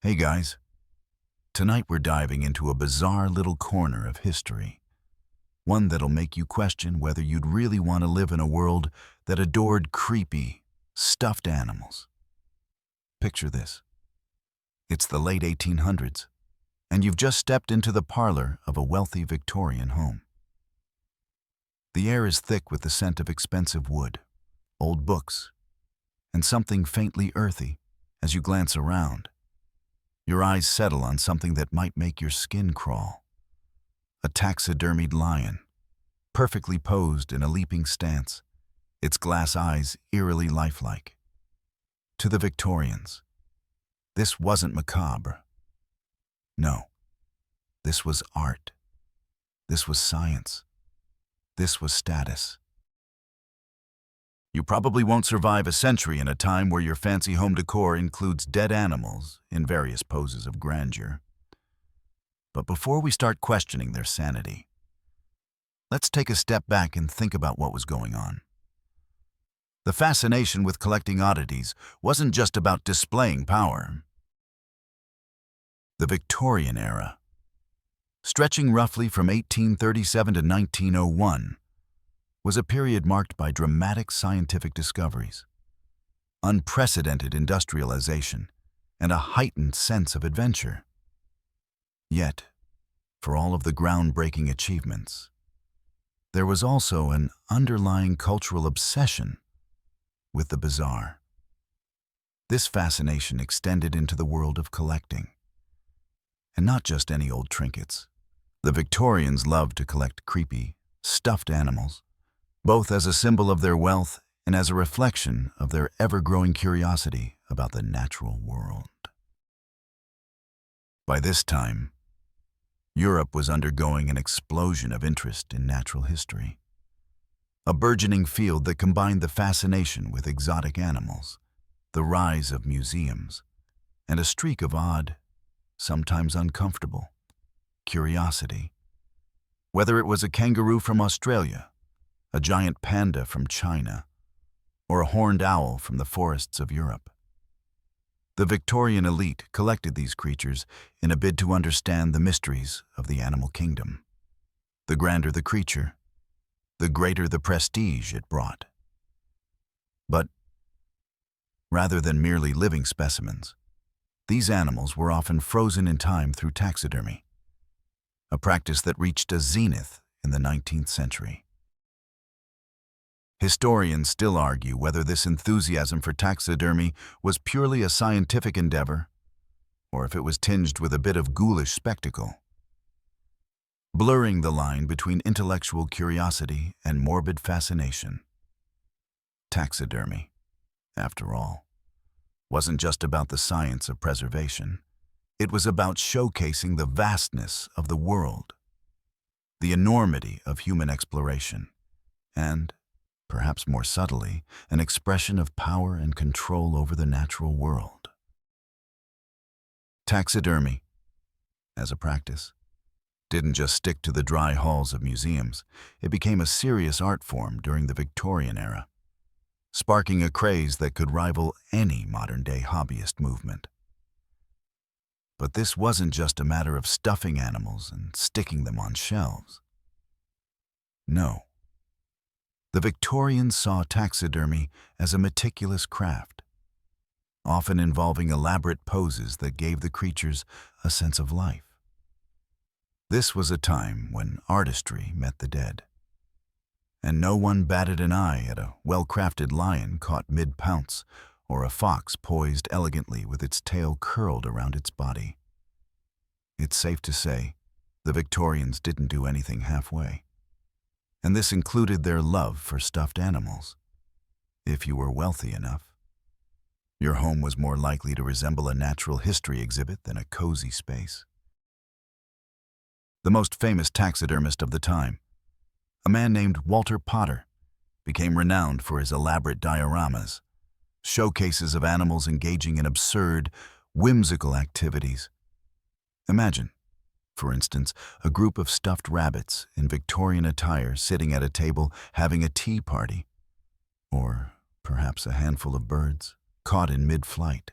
Hey guys, tonight we're diving into a bizarre little corner of history. One that'll make you question whether you'd really want to live in a world that adored creepy, stuffed animals. Picture this. It's the late 1800s, and you've just stepped into the parlor of a wealthy Victorian home. The air is thick with the scent of expensive wood, old books, and something faintly earthy as you glance around. Your eyes settle on something that might make your skin crawl. A taxidermied lion, perfectly posed in a leaping stance, its glass eyes eerily lifelike. To the Victorians, this wasn't macabre. No, this was art. This was science. This was status. You probably won't survive a century in a time where your fancy home decor includes dead animals in various poses of grandeur. But before we start questioning their sanity, let's take a step back and think about what was going on. The fascination with collecting oddities wasn't just about displaying power. The Victorian era, stretching roughly from 1837 to 1901, was a period marked by dramatic scientific discoveries, unprecedented industrialization, and a heightened sense of adventure. Yet, for all of the groundbreaking achievements, there was also an underlying cultural obsession with the bizarre. This fascination extended into the world of collecting. And not just any old trinkets. The Victorians loved to collect creepy, stuffed animals, both as a symbol of their wealth and as a reflection of their ever-growing curiosity about the natural world. By this time, Europe was undergoing an explosion of interest in natural history, a burgeoning field that combined the fascination with exotic animals, the rise of museums, and a streak of odd, sometimes uncomfortable, curiosity. Whether it was a kangaroo from Australia, a giant panda from China, or a horned owl from the forests of Europe. The Victorian elite collected these creatures in a bid to understand the mysteries of the animal kingdom. The grander the creature, the greater the prestige it brought. But rather than merely living specimens, these animals were often frozen in time through taxidermy, a practice that reached a zenith in the 19th century. Historians still argue whether this enthusiasm for taxidermy was purely a scientific endeavor, or if it was tinged with a bit of ghoulish spectacle, blurring the line between intellectual curiosity and morbid fascination. Taxidermy, after all, wasn't just about the science of preservation. It was about showcasing the vastness of the world, the enormity of human exploration, and, perhaps more subtly, an expression of power and control over the natural world. Taxidermy, as a practice, didn't just stick to the dry halls of museums. It became a serious art form during the Victorian era, sparking a craze that could rival any modern-day hobbyist movement. But this wasn't just a matter of stuffing animals and sticking them on shelves. No. The Victorians saw taxidermy as a meticulous craft, often involving elaborate poses that gave the creatures a sense of life. This was a time when artistry met the dead, and no one batted an eye at a well-crafted lion caught mid-pounce or a fox poised elegantly with its tail curled around its body. It's safe to say the Victorians didn't do anything halfway. And this included their love for stuffed animals. If you were wealthy enough, your home was more likely to resemble a natural history exhibit than a cozy space. The most famous taxidermist of the time, a man named Walter Potter, became renowned for his elaborate dioramas, showcases of animals engaging in absurd, whimsical activities. Imagine, for instance, a group of stuffed rabbits in Victorian attire sitting at a table having a tea party, or perhaps a handful of birds caught in mid-flight,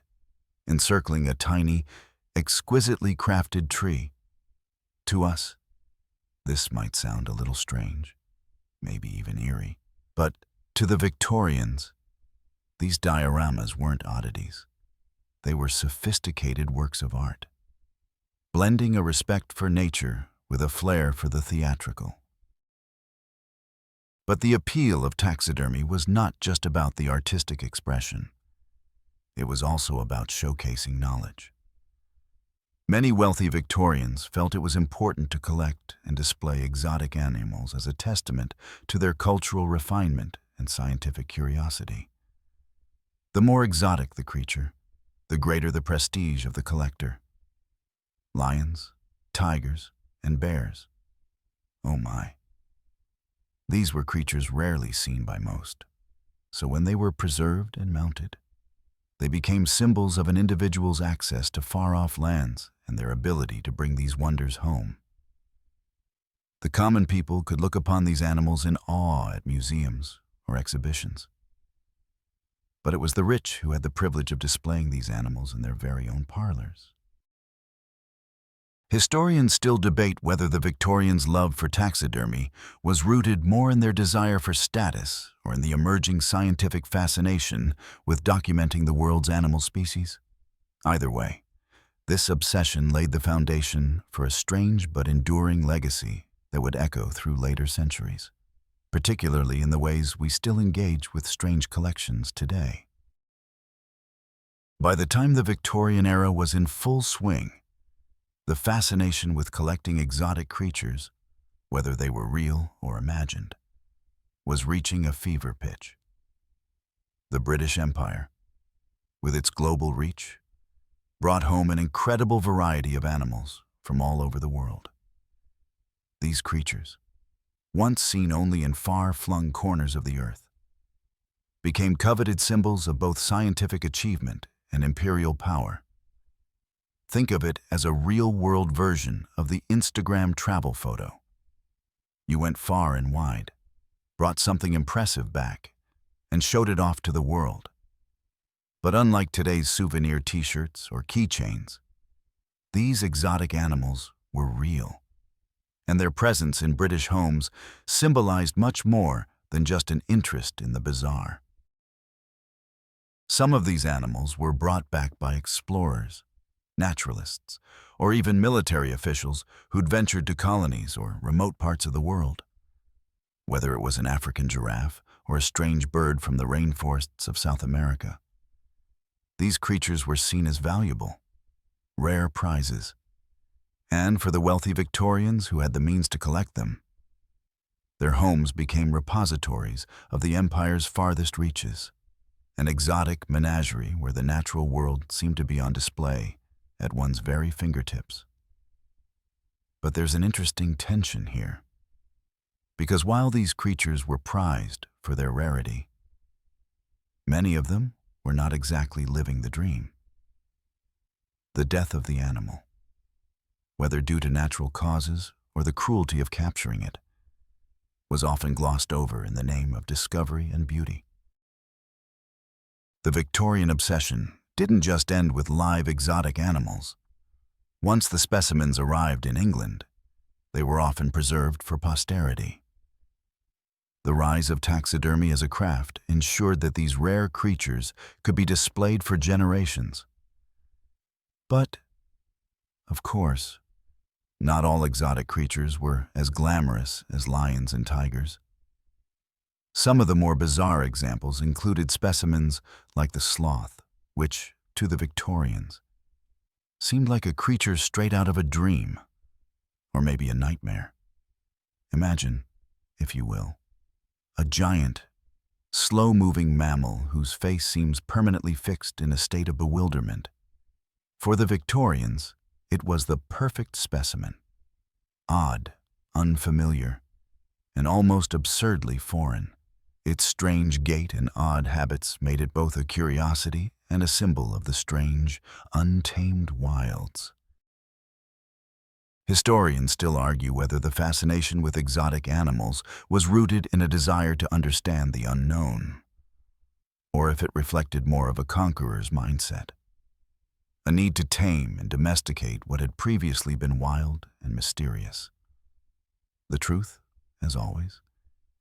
encircling a tiny, exquisitely crafted tree. To us, this might sound a little strange, maybe even eerie, but to the Victorians, these dioramas weren't oddities. They were sophisticated works of art, blending a respect for nature with a flair for the theatrical. But the appeal of taxidermy was not just about the artistic expression. It was also about showcasing knowledge. Many wealthy Victorians felt it was important to collect and display exotic animals as a testament to their cultural refinement and scientific curiosity. The more exotic the creature, the greater the prestige of the collector. Lions, tigers, and bears. Oh my. These were creatures rarely seen by most, so when they were preserved and mounted, they became symbols of an individual's access to far-off lands and their ability to bring these wonders home. The common people could look upon these animals in awe at museums or exhibitions. But it was the rich who had the privilege of displaying these animals in their very own parlors. Historians still debate whether the Victorians' love for taxidermy was rooted more in their desire for status or in the emerging scientific fascination with documenting the world's animal species. Either way, this obsession laid the foundation for a strange but enduring legacy that would echo through later centuries, particularly in the ways we still engage with strange collections today. By the time the Victorian era was in full swing, the fascination with collecting exotic creatures, whether they were real or imagined, was reaching a fever pitch. The British Empire, with its global reach, brought home an incredible variety of animals from all over the world. These creatures, once seen only in far-flung corners of the earth, became coveted symbols of both scientific achievement and imperial power. Think of it as a real-world version of the Instagram travel photo. You went far and wide, brought something impressive back, and showed it off to the world. But unlike today's souvenir t-shirts or keychains, these exotic animals were real, and their presence in British homes symbolized much more than just an interest in the bizarre. Some of these animals were brought back by explorers, naturalists, or even military officials who'd ventured to colonies or remote parts of the world. Whether it was an African giraffe or a strange bird from the rainforests of South America, these creatures were seen as valuable, rare prizes. And for the wealthy Victorians who had the means to collect them, their homes became repositories of the empire's farthest reaches, an exotic menagerie where the natural world seemed to be on display at one's very fingertips. But there's an interesting tension here, because while these creatures were prized for their rarity, many of them were not exactly living the dream. The death of the animal, whether due to natural causes or the cruelty of capturing it, was often glossed over in the name of discovery and beauty. The Victorian obsession didn't just end with live exotic animals. Once the specimens arrived in England, they were often preserved for posterity. The rise of taxidermy as a craft ensured that these rare creatures could be displayed for generations. But, of course, not all exotic creatures were as glamorous as lions and tigers. Some of the more bizarre examples included specimens like the sloth, which, to the Victorians, seemed like a creature straight out of a dream, or maybe a nightmare. Imagine, if you will, a giant, slow-moving mammal whose face seems permanently fixed in a state of bewilderment. For the Victorians, it was the perfect specimen. Odd, unfamiliar, and almost absurdly foreign. Its strange gait and odd habits made it both a curiosity and a symbol of the strange, untamed wilds. Historians still argue whether the fascination with exotic animals was rooted in a desire to understand the unknown, or if it reflected more of a conqueror's mindset. a need to tame and domesticate what had previously been wild and mysterious. The truth, as always,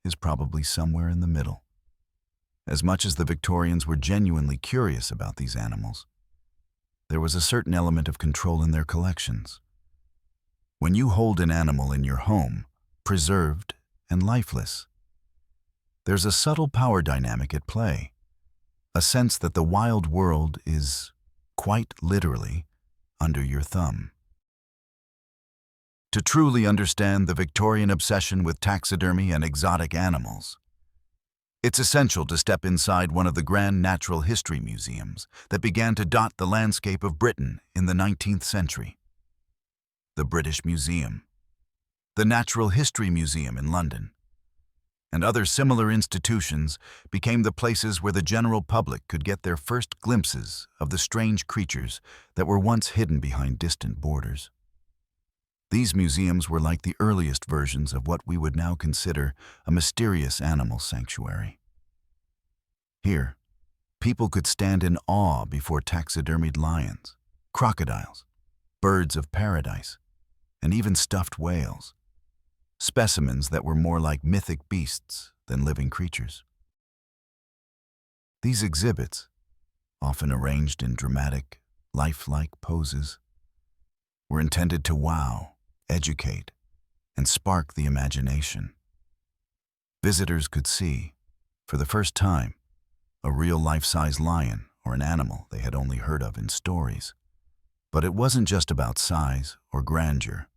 is probably somewhere in the middle. As much as the Victorians were genuinely curious about these animals, there was a certain element of control in their collections. When you hold an animal in your home, preserved and lifeless, there's a subtle power dynamic at play, a sense that the wild world is, quite literally, under your thumb. To truly understand the Victorian obsession with taxidermy and exotic animals, it's essential to step inside one of the grand natural history museums that began to dot the landscape of Britain in the 19th century. The British Museum, the Natural History Museum in London, and other similar institutions became the places where the general public could get their first glimpses of the strange creatures that were once hidden behind distant borders. These museums were like the earliest versions of what we would now consider a mysterious animal sanctuary. Here, people could stand in awe before taxidermied lions, crocodiles, birds of paradise, and even stuffed whales, specimens that were more like mythic beasts than living creatures. These exhibits, often arranged in dramatic, lifelike poses, were intended to wow, educate, and spark the imagination. Visitors could see, for the first time, a real life-size lion or an animal they had only heard of in stories. But it wasn't just about size or grandeur.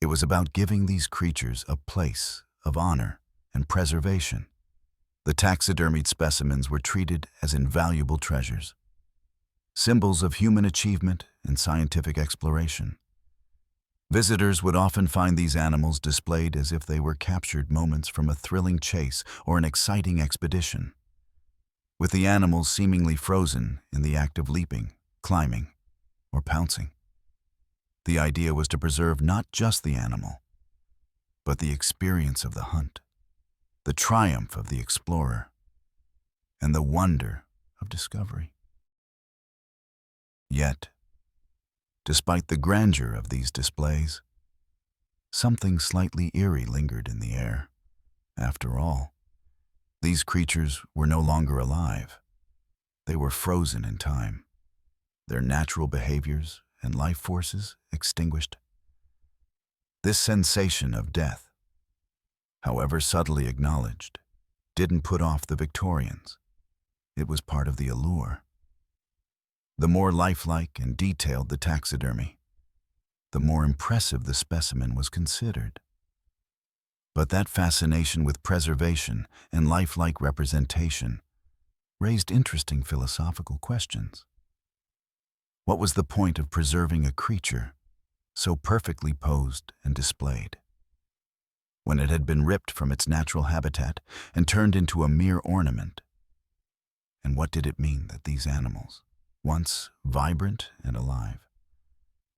It was about giving these creatures a place of honor and preservation. The taxidermied specimens were treated as invaluable treasures, symbols of human achievement and scientific exploration. Visitors would often find these animals displayed as if they were captured moments from a thrilling chase or an exciting expedition, with the animals seemingly frozen in the act of leaping, climbing, or pouncing. The idea was to preserve not just the animal, but the experience of the hunt, the triumph of the explorer, and the wonder of discovery. Yet, despite the grandeur of these displays, something slightly eerie lingered in the air. After all, these creatures were no longer alive. They were frozen in time, their natural behaviors and life forces extinguished. This sensation of death, however subtly acknowledged, didn't put off the Victorians. It was part of the allure. The more lifelike and detailed the taxidermy, the more impressive the specimen was considered. But that fascination with preservation and lifelike representation raised interesting philosophical questions. What was the point of preserving a creature so perfectly posed and displayed, when it had been ripped from its natural habitat and turned into a mere ornament? And what did it mean that these animals, once vibrant and alive,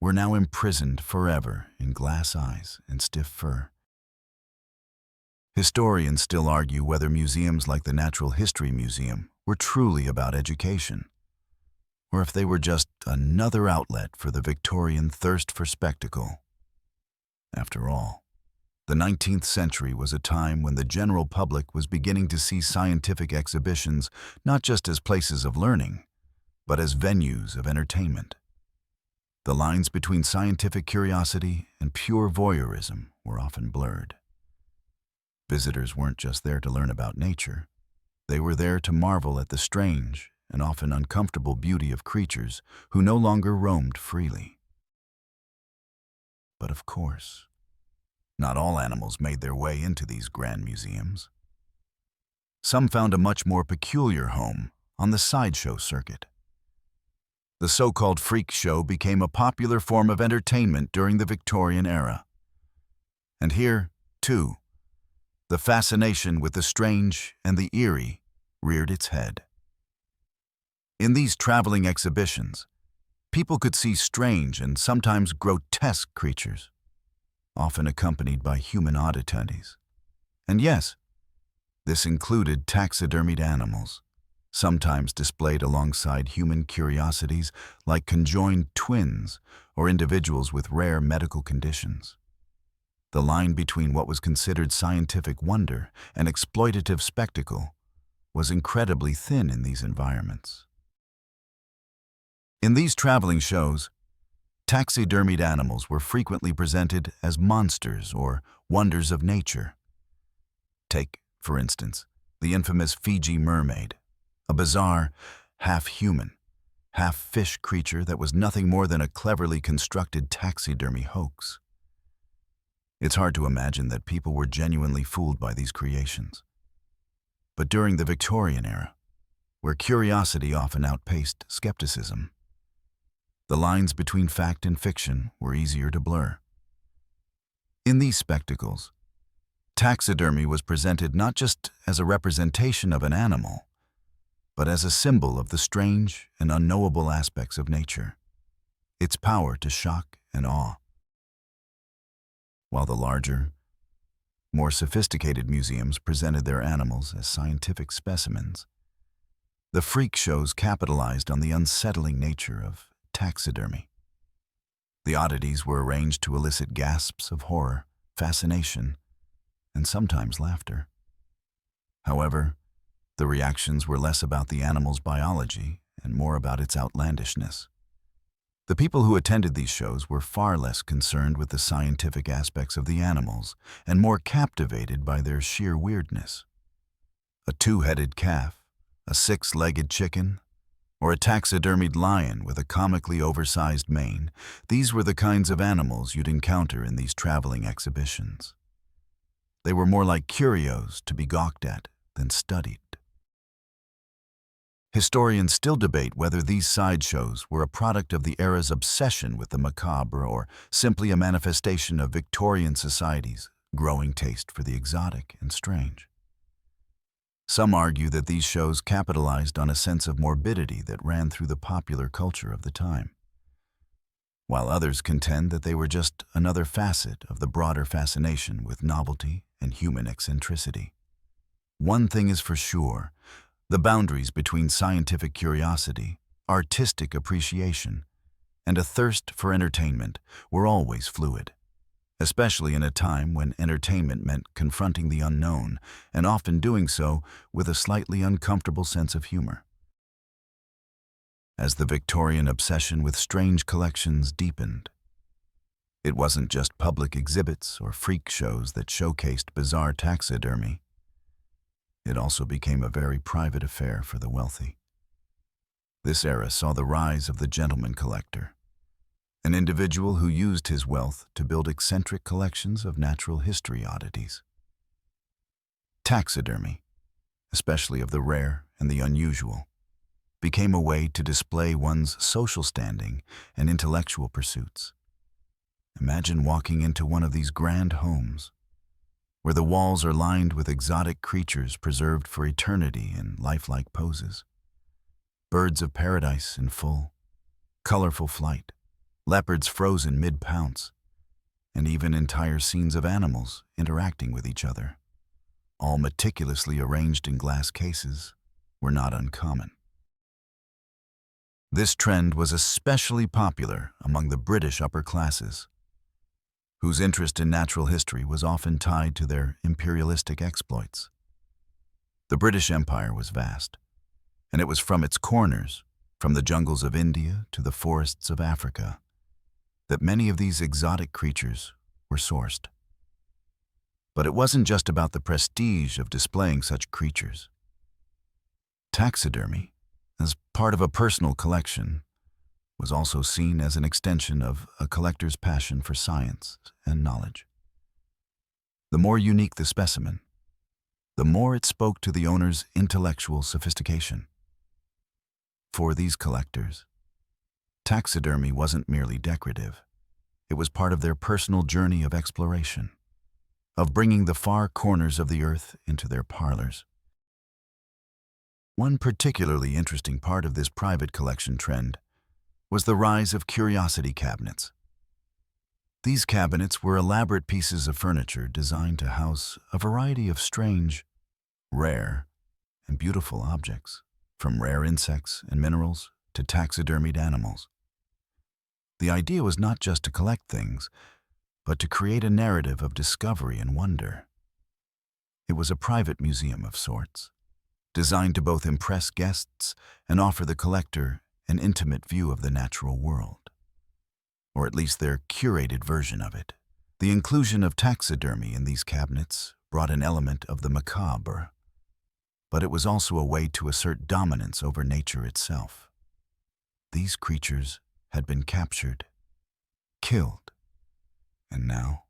were now imprisoned forever in glass eyes and stiff fur? Historians still argue whether museums like the Natural History Museum were truly about education, or if they were just another outlet for the Victorian thirst for spectacle. After all, the 19th century was a time when the general public was beginning to see scientific exhibitions not just as places of learning, but as venues of entertainment. The lines between scientific curiosity and pure voyeurism were often blurred. Visitors weren't just there to learn about nature. They were there to marvel at the strange and often uncomfortable beauty of creatures who no longer roamed freely. But of course, not all animals made their way into these grand museums. Some found a much more peculiar home on the sideshow circuit. The so-called freak show became a popular form of entertainment during the Victorian era. And here, too, the fascination with the strange and the eerie reared its head. In these traveling exhibitions, people could see strange and sometimes grotesque creatures, often accompanied by human oddities. And yes, this included taxidermied animals, sometimes displayed alongside human curiosities like conjoined twins or individuals with rare medical conditions. The line between what was considered scientific wonder and exploitative spectacle was incredibly thin in these environments. In these traveling shows, taxidermied animals were frequently presented as monsters or wonders of nature. Take, for instance, the infamous Fiji mermaid, a bizarre, half-human, half-fish creature that was nothing more than a cleverly constructed taxidermy hoax. It's hard to imagine that people were genuinely fooled by these creations. But during the Victorian era, where curiosity often outpaced skepticism, the lines between fact and fiction were easier to blur. In these spectacles, taxidermy was presented not just as a representation of an animal, but as a symbol of the strange and unknowable aspects of nature, its power to shock and awe. While the larger, more sophisticated museums presented their animals as scientific specimens, the freak shows capitalized on the unsettling nature of taxidermy. The oddities were arranged to elicit gasps of horror, fascination, and sometimes laughter. However, the reactions were less about the animal's biology and more about its outlandishness. The people who attended these shows were far less concerned with the scientific aspects of the animals and more captivated by their sheer weirdness. A two-headed calf, a six-legged chicken, or a taxidermied lion with a comically oversized mane, these were the kinds of animals you'd encounter in these traveling exhibitions. They were more like curios to be gawked at than studied. Historians still debate whether these sideshows were a product of the era's obsession with the macabre or simply a manifestation of Victorian society's growing taste for the exotic and strange. Some argue that these shows capitalized on a sense of morbidity that ran through the popular culture of the time, while others contend that they were just another facet of the broader fascination with novelty and human eccentricity. One thing is for sure, the boundaries between scientific curiosity, artistic appreciation, and a thirst for entertainment were always fluid, especially in a time when entertainment meant confronting the unknown, and often doing so with a slightly uncomfortable sense of humor. As the Victorian obsession with strange collections deepened, it wasn't just public exhibits or freak shows that showcased bizarre taxidermy. It also became a very private affair for the wealthy. This era saw the rise of the gentleman collector, an individual who used his wealth to build eccentric collections of natural history oddities. Taxidermy, especially of the rare and the unusual, became a way to display one's social standing and intellectual pursuits. Imagine walking into one of these grand homes, where the walls are lined with exotic creatures preserved for eternity in lifelike poses. Birds of paradise in full, colorful flight, leopards frozen mid-pounce, and even entire scenes of animals interacting with each other, all meticulously arranged in glass cases, were not uncommon. This trend was especially popular among the British upper classes, whose interest in natural history was often tied to their imperialistic exploits. The British Empire was vast, and it was from its corners, from the jungles of India to the forests of Africa, that many of these exotic creatures were sourced. But it wasn't just about the prestige of displaying such creatures. Taxidermy, as part of a personal collection, was also seen as an extension of a collector's passion for science and knowledge. The more unique the specimen, the more it spoke to the owner's intellectual sophistication. For these collectors, taxidermy wasn't merely decorative. It was part of their personal journey of exploration, of bringing the far corners of the earth into their parlors. One particularly interesting part of this private collection trend was the rise of curiosity cabinets. These cabinets were elaborate pieces of furniture designed to house a variety of strange, rare, and beautiful objects from rare insects and minerals to taxidermied animals. The idea was not just to collect things, but to create a narrative of discovery and wonder. It was a private museum of sorts, designed to both impress guests and offer the collector an intimate view of the natural world, or at least their curated version of it. The inclusion of taxidermy in these cabinets brought an element of the macabre, but it was also a way to assert dominance over nature itself. These creatures had been captured, killed, and now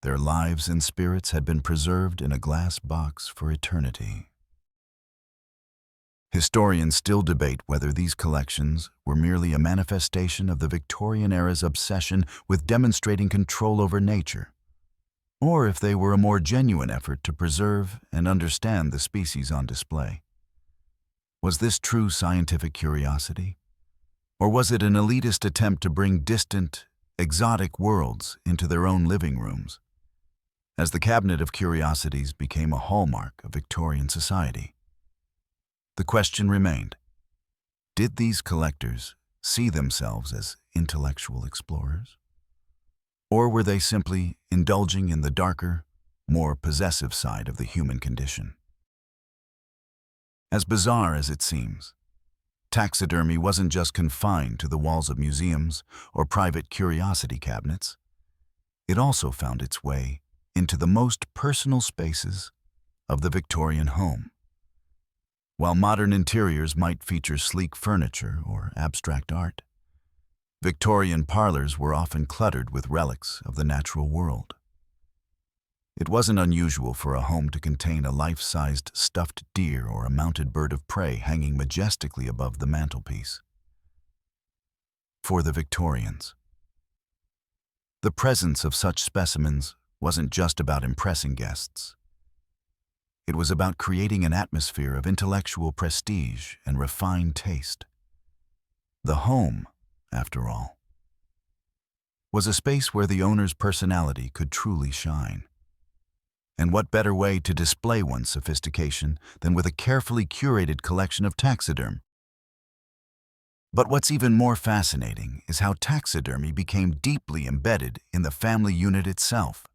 their lives and spirits had been preserved in a glass box for eternity. Historians still debate whether these collections were merely a manifestation of the Victorian era's obsession with demonstrating control over nature, or if they were a more genuine effort to preserve and understand the species on display. Was this true scientific curiosity? Or was it an elitist attempt to bring distant, exotic worlds into their own living rooms? As the Cabinet of Curiosities became a hallmark of Victorian society, the question remained, did these collectors see themselves as intellectual explorers? Or were they simply indulging in the darker, more possessive side of the human condition? As bizarre as it seems, taxidermy wasn't just confined to the walls of museums or private curiosity cabinets. It also found its way into the most personal spaces of the Victorian home. While modern interiors might feature sleek furniture or abstract art, Victorian parlors were often cluttered with relics of the natural world. It wasn't unusual for a home to contain a life-sized stuffed deer or a mounted bird of prey hanging majestically above the mantelpiece. For the Victorians, the presence of such specimens wasn't just about impressing guests. It was about creating an atmosphere of intellectual prestige and refined taste. The home, after all, was a space where the owner's personality could truly shine. And what better way to display one's sophistication than with a carefully curated collection of taxidermy? But what's even more fascinating is how taxidermy became deeply embedded in the family unit itself.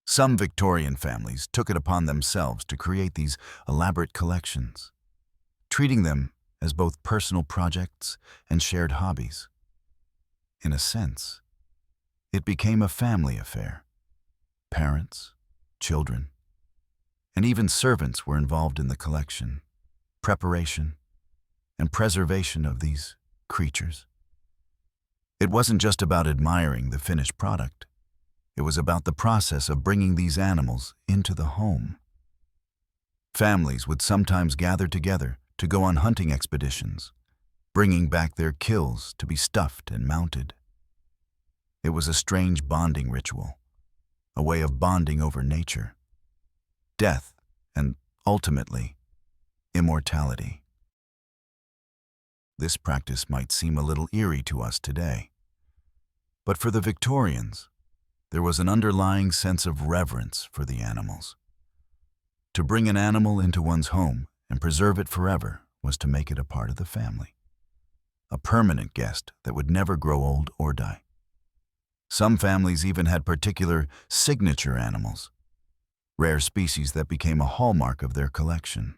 Some Victorian families took it upon themselves to create these elaborate collections, treating them as both personal projects and shared hobbies. In a sense, it became a family affair. Parents, children, and even servants were involved in the collection, preparation, and preservation of these creatures. It wasn't just about admiring the finished product. It was about the process of bringing these animals into the home. Families would sometimes gather together to go on hunting expeditions, bringing back their kills to be stuffed and mounted. It was a strange bonding ritual, a way of bonding over nature, death, and ultimately, immortality. This practice might seem a little eerie to us today, but for the Victorians, there was an underlying sense of reverence for the animals. To bring an animal into one's home and preserve it forever was to make it a part of the family, a permanent guest that would never grow old or die. Some families even had particular signature animals, rare species that became a hallmark of their collection.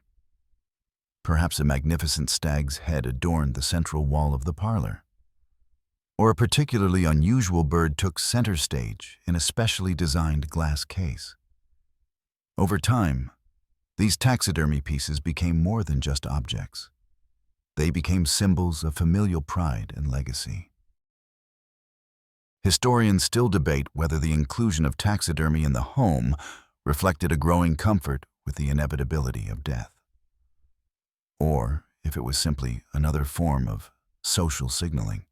Perhaps a magnificent stag's head adorned the central wall of the parlor, or a particularly unusual bird took center stage in a specially designed glass case. Over time, these taxidermy pieces became more than just objects. They became symbols of familial pride and legacy. Historians still debate whether the inclusion of taxidermy in the home reflected a growing comfort with the inevitability of death, or if it was simply another form of social signaling.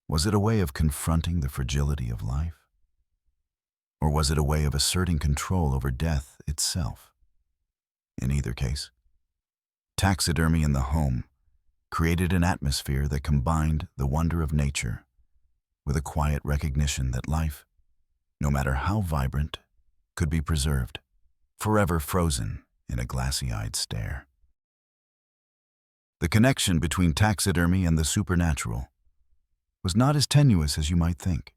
Was it a way of confronting the fragility of life? Or was it a way of asserting control over death itself? In either case, taxidermy in the home created an atmosphere that combined the wonder of nature with a quiet recognition that life, no matter how vibrant, could be preserved, forever frozen in a glassy-eyed stare. The connection between taxidermy and the supernatural was not as tenuous as you might think.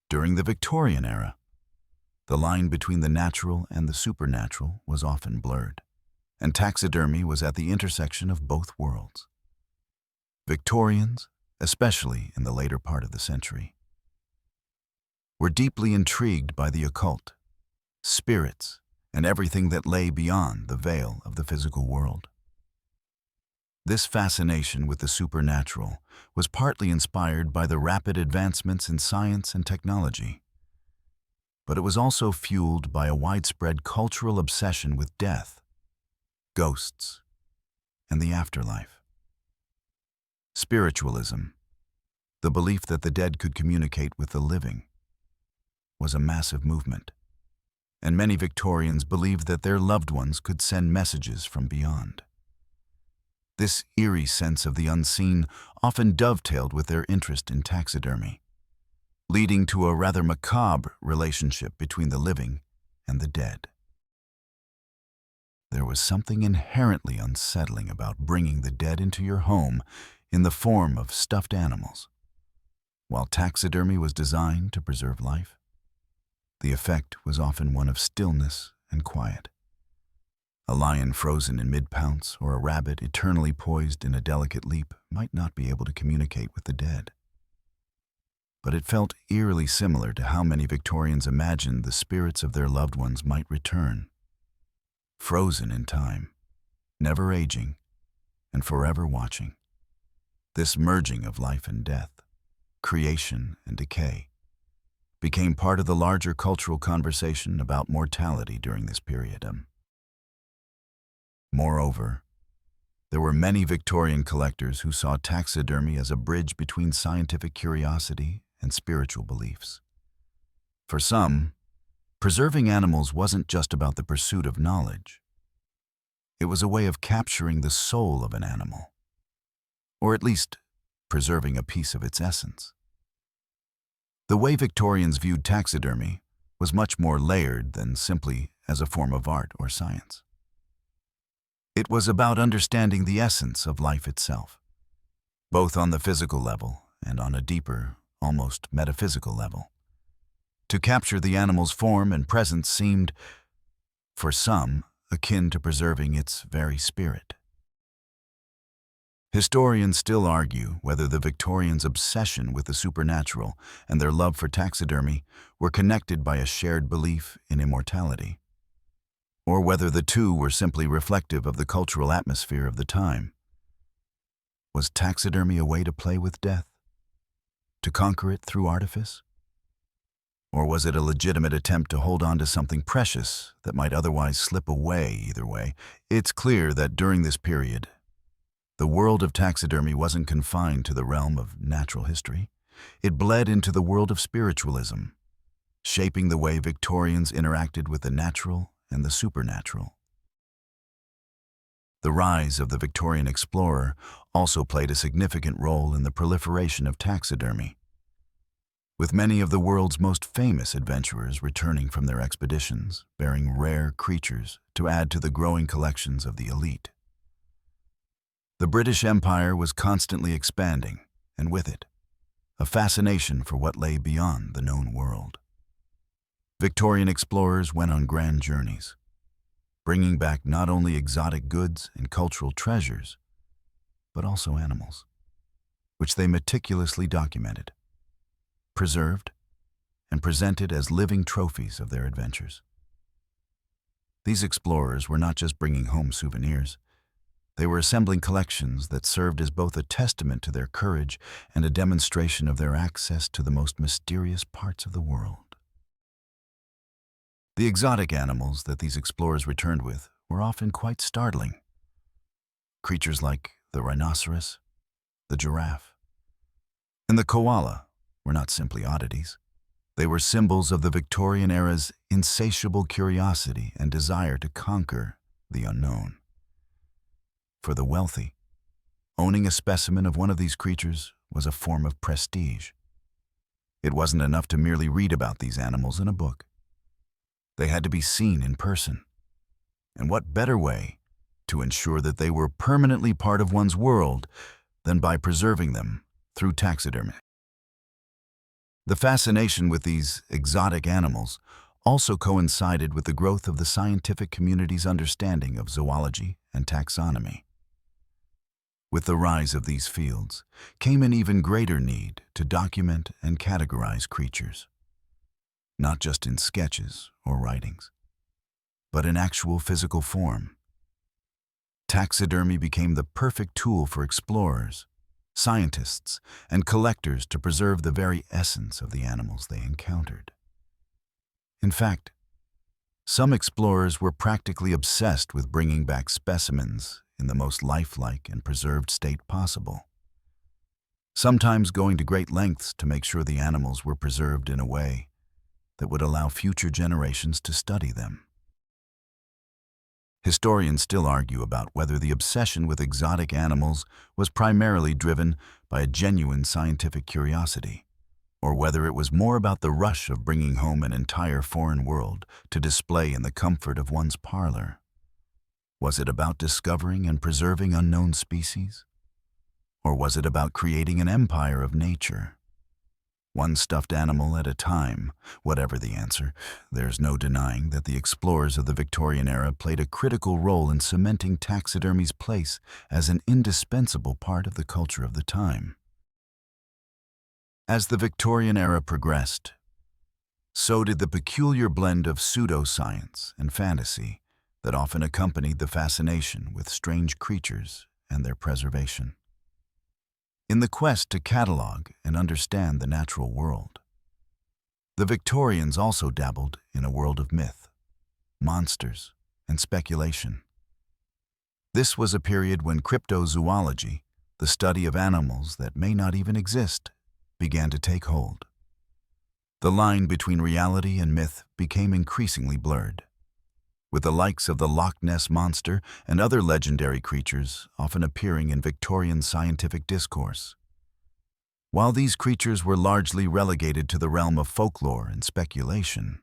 During the Victorian era, the line between the natural and the supernatural was often blurred, and taxidermy was at the intersection of both worlds. Victorians, especially in the later part of the century, were deeply intrigued by the occult, spirits, and everything that lay beyond the veil of the physical world. This fascination with the supernatural was partly inspired by the rapid advancements in science and technology, but it was also fueled by a widespread cultural obsession with death, ghosts, and the afterlife. Spiritualism, the belief that the dead could communicate with the living, was a massive movement, and many Victorians believed that their loved ones could send messages from beyond. This eerie sense of the unseen often dovetailed with their interest in taxidermy, leading to a rather macabre relationship between the living and the dead. There was something inherently unsettling about bringing the dead into your home in the form of stuffed animals. While taxidermy was designed to preserve life, the effect was often one of stillness and quiet. A lion frozen in mid-pounce or a rabbit eternally poised in a delicate leap might not be able to communicate with the dead. But it felt eerily similar to how many Victorians imagined the spirits of their loved ones might return, frozen in time, never aging, and forever watching. This merging of life and death, creation and decay, became part of the larger cultural conversation about mortality during this period. Moreover, there were many Victorian collectors who saw taxidermy as a bridge between scientific curiosity and spiritual beliefs. For some, preserving animals wasn't just about the pursuit of knowledge. It was a way of capturing the soul of an animal, or at least preserving a piece of its essence. The way Victorians viewed taxidermy was much more layered than simply as a form of art or science. It was about understanding the essence of life itself, both on the physical level and on a deeper, almost metaphysical level. To capture the animal's form and presence seemed, for some, akin to preserving its very spirit. Historians still argue whether the Victorians' obsession with the supernatural and their love for taxidermy were connected by a shared belief in immortality, or whether the two were simply reflective of the cultural atmosphere of the time. Was taxidermy a way to play with death? To conquer it through artifice? Or was it a legitimate attempt to hold on to something precious that might otherwise slip away? Either way, it's clear that during this period, the world of taxidermy wasn't confined to the realm of natural history. It bled into the world of spiritualism, shaping the way Victorians interacted with the natural and the supernatural. The rise of the Victorian explorer also played a significant role in the proliferation of taxidermy, with many of the world's most famous adventurers returning from their expeditions, bearing rare creatures to add to the growing collections of the elite. The British Empire was constantly expanding, and with it, a fascination for what lay beyond the known world. Victorian explorers went on grand journeys, bringing back not only exotic goods and cultural treasures, but also animals, which they meticulously documented, preserved, and presented as living trophies of their adventures. These explorers were not just bringing home souvenirs. They were assembling collections that served as both a testament to their courage and a demonstration of their access to the most mysterious parts of the world. The exotic animals that these explorers returned with were often quite startling. Creatures like the rhinoceros, the giraffe, and the koala were not simply oddities. They were symbols of the Victorian era's insatiable curiosity and desire to conquer the unknown. For the wealthy, owning a specimen of one of these creatures was a form of prestige. It wasn't enough to merely read about these animals in a book. They had to be seen in person. And what better way to ensure that they were permanently part of one's world than by preserving them through taxidermy. The fascination with these exotic animals also coincided with the growth of the scientific community's understanding of zoology and taxonomy. With the rise of these fields came an even greater need to document and categorize creatures, not just in sketches or writings, but in actual physical form. Taxidermy became the perfect tool for explorers, scientists, and collectors to preserve the very essence of the animals they encountered. In fact, some explorers were practically obsessed with bringing back specimens in the most lifelike and preserved state possible, sometimes going to great lengths to make sure the animals were preserved in a way that would allow future generations to study them. Historians still argue about whether the obsession with exotic animals was primarily driven by a genuine scientific curiosity, or whether it was more about the rush of bringing home an entire foreign world to display in the comfort of one's parlor. Was it about discovering and preserving unknown species? Or was it about creating an empire of nature? One stuffed animal at a time. Whatever the answer, there's no denying that the explorers of the Victorian era played a critical role in cementing taxidermy's place as an indispensable part of the culture of the time. As the Victorian era progressed, so did the peculiar blend of pseudoscience and fantasy that often accompanied the fascination with strange creatures and their preservation. In the quest to catalog and understand the natural world, the Victorians also dabbled in a world of myth, monsters, and speculation. This was a period when cryptozoology, the study of animals that may not even exist, began to take hold. The line between reality and myth became increasingly blurred, with the likes of the Loch Ness Monster and other legendary creatures often appearing in Victorian scientific discourse. While these creatures were largely relegated to the realm of folklore and speculation,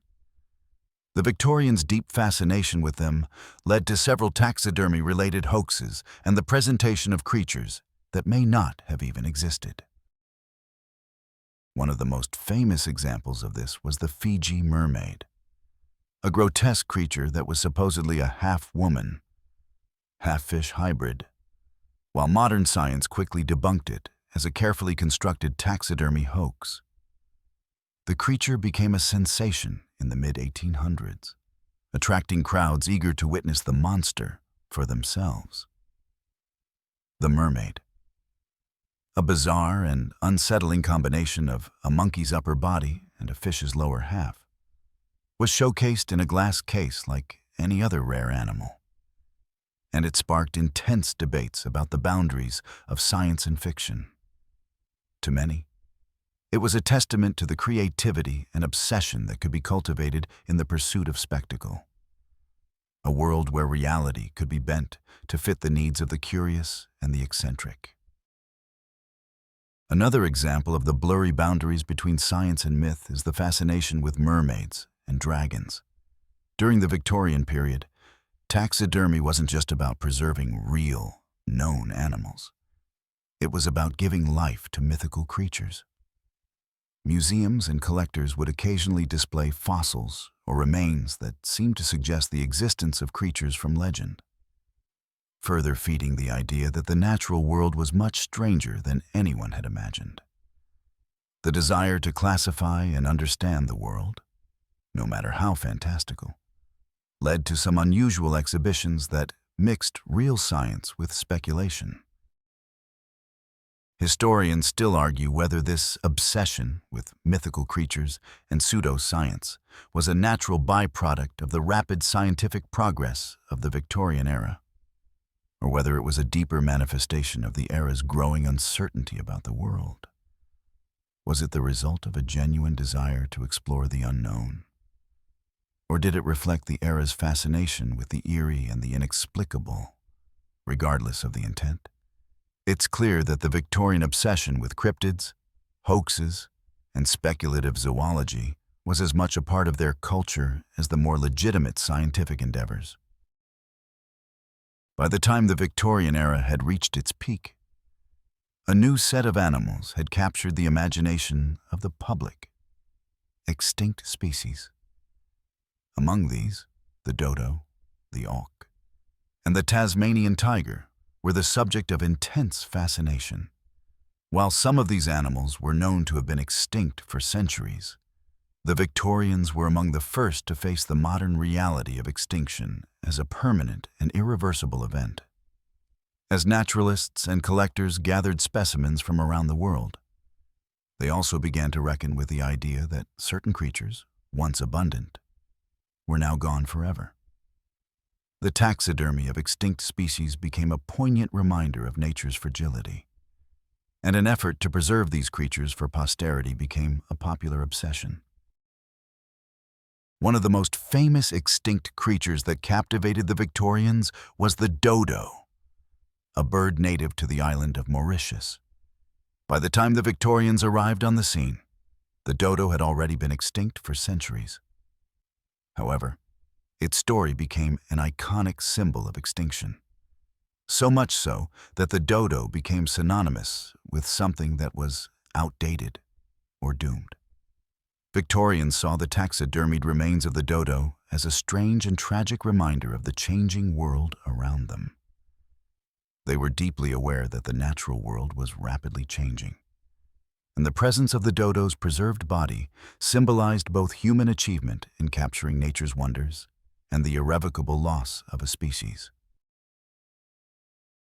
the Victorians' deep fascination with them led to several taxidermy-related hoaxes and the presentation of creatures that may not have even existed. One of the most famous examples of this was the Fiji mermaid, a grotesque creature that was supposedly a half-woman, half-fish hybrid, while modern science quickly debunked it as a carefully constructed taxidermy hoax. The creature became a sensation in the mid-1800s, attracting crowds eager to witness the monster for themselves. The mermaid, a bizarre and unsettling combination of a monkey's upper body and a fish's lower half, was showcased in a glass case like any other rare animal, and it sparked intense debates about the boundaries of science and fiction. To many, it was a testament to the creativity and obsession that could be cultivated in the pursuit of spectacle, a world where reality could be bent to fit the needs of the curious and the eccentric. Another example of the blurry boundaries between science and myth is the fascination with mermaids and dragons. During the Victorian period, taxidermy wasn't just about preserving real, known animals. It was about giving life to mythical creatures. Museums and collectors would occasionally display fossils or remains that seemed to suggest the existence of creatures from legend, further feeding the idea that the natural world was much stranger than anyone had imagined. The desire to classify and understand the world, no matter how fantastical, led to some unusual exhibitions that mixed real science with speculation. Historians still argue whether this obsession with mythical creatures and pseudoscience was a natural byproduct of the rapid scientific progress of the Victorian era, or whether it was a deeper manifestation of the era's growing uncertainty about the world. Was it the result of a genuine desire to explore the unknown? Or did it reflect the era's fascination with the eerie and the inexplicable, regardless of the intent? It's clear that the Victorian obsession with cryptids, hoaxes, and speculative zoology was as much a part of their culture as the more legitimate scientific endeavors. By the time the Victorian era had reached its peak, a new set of animals had captured the imagination of the public: extinct species. Among these, the dodo, the auk, and the Tasmanian tiger were the subject of intense fascination. While some of these animals were known to have been extinct for centuries, the Victorians were among the first to face the modern reality of extinction as a permanent and irreversible event. As naturalists and collectors gathered specimens from around the world, they also began to reckon with the idea that certain creatures, once abundant, were now gone forever. The taxidermy of extinct species became a poignant reminder of nature's fragility, and an effort to preserve these creatures for posterity became a popular obsession. One of the most famous extinct creatures that captivated the Victorians was the dodo, a bird native to the island of Mauritius. By the time the Victorians arrived on the scene, the dodo had already been extinct for centuries. However, its story became an iconic symbol of extinction. So much so that the dodo became synonymous with something that was outdated or doomed. Victorians saw the taxidermied remains of the dodo as a strange and tragic reminder of the changing world around them. They were deeply aware that the natural world was rapidly changing, and the presence of the dodo's preserved body symbolized both human achievement in capturing nature's wonders and the irrevocable loss of a species.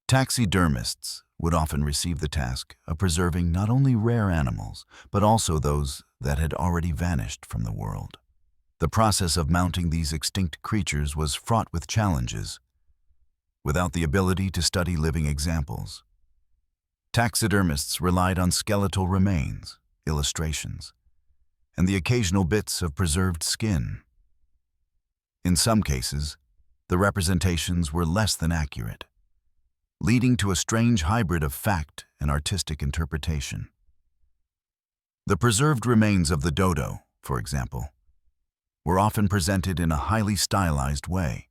Taxidermists would often receive the task of preserving not only rare animals, but also those that had already vanished from the world. The process of mounting these extinct creatures was fraught with challenges. Without the ability to study living examples, taxidermists relied on skeletal remains, illustrations, and the occasional bits of preserved skin. In some cases, the representations were less than accurate, leading to a strange hybrid of fact and artistic interpretation. The preserved remains of the dodo, for example, were often presented in a highly stylized way,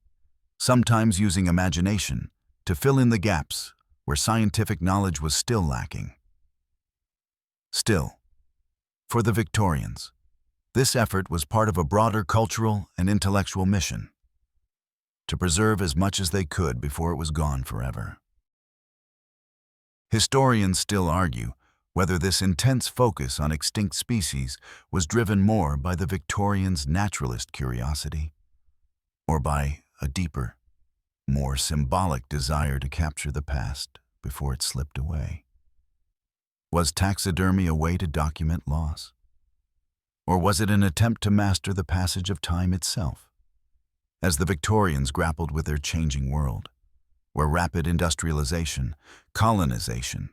sometimes using imagination to fill in the gaps where scientific knowledge was still lacking. Still, for the Victorians, this effort was part of a broader cultural and intellectual mission: to preserve as much as they could before it was gone forever. Historians still argue whether this intense focus on extinct species was driven more by the Victorians' naturalist curiosity, or by a deeper, more symbolic desire to capture the past before it slipped away. Was taxidermy a way to document loss? Or was it an attempt to master the passage of time itself? As the Victorians grappled with their changing world, where rapid industrialization, colonization,